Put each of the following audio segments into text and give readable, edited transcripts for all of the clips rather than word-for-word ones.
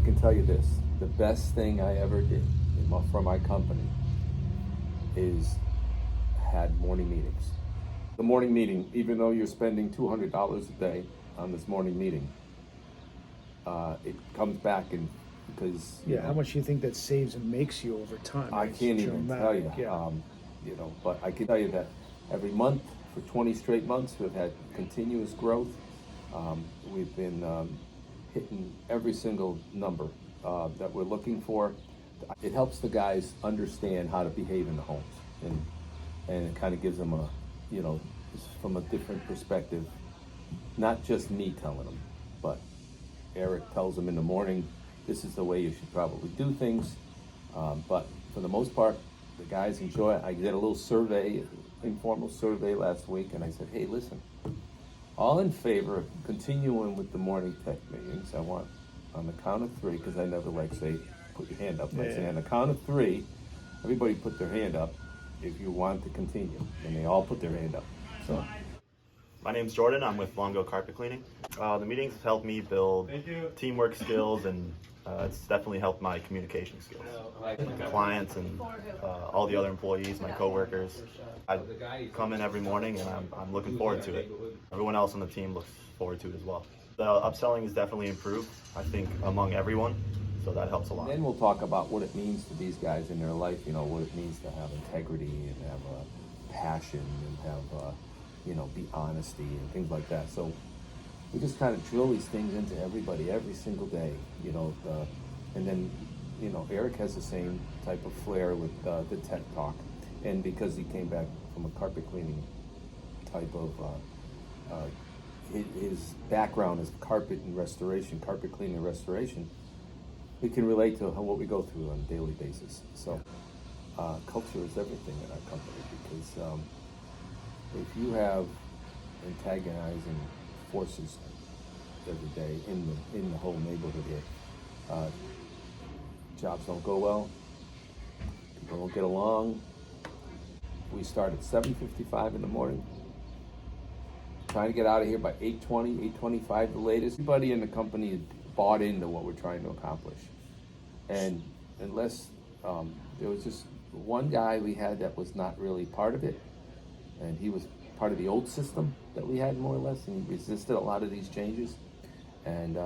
can tell you this, the best thing I ever did for my company is had morning meetings. The morning meeting, even though you're spending $200 a day on this morning meeting, it comes back and because how much do you think that saves and makes you over time? I It's can't even tell you. dramatic. But I can tell you that every month for 20 straight months we've had continuous growth. We've been hitting every single number that we're looking for. It helps the guys understand how to behave in the homes, and it kind of gives them from a different perspective. Not just me telling them, but Eric tells them in the morning, this is the way you should probably do things. But for the most part, the guys enjoy it. I did a little survey, informal survey last week, and I said, hey, listen, all in favor of continuing with the morning tech meetings? I want on the count of three, because I never say, put your hand up. I say on the count of three, everybody put their hand up if you want to continue. And they all put their hand up. So. My name's Jordan. I'm with Longo Carpet Cleaning. The meetings have helped me build teamwork skills, and it's definitely helped my communication skills. My clients and all the other employees, my coworkers. I come in every morning and I'm looking forward to it. Everyone else on the team looks forward to it as well. The upselling is definitely improved, I think, among everyone, so that helps a lot. And then we'll talk about what it means to these guys in their life, what it means to have integrity and have passion and have be honesty and things like that. So we just kind of drill these things into everybody every single day, and then, Eric has the same type of flair with the tech talk. And because he came back from a carpet cleaning type of, his background is carpet cleaning and restoration, we can relate to what we go through on a daily basis. So culture is everything in our company, because if you have antagonizing forces every day in the whole neighborhood here, jobs don't go well, people don't get along. We start at 7:55 in the morning, trying to get out of here by 8:20, 8:25 the latest. Everybody in the company bought into what we're trying to accomplish. And unless there was just one guy we had that was not really part of it, and he was part of the old system that we had, more or less, and he resisted a lot of these changes, and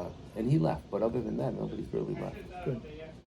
he left. But other than that, nobody's really left. Good.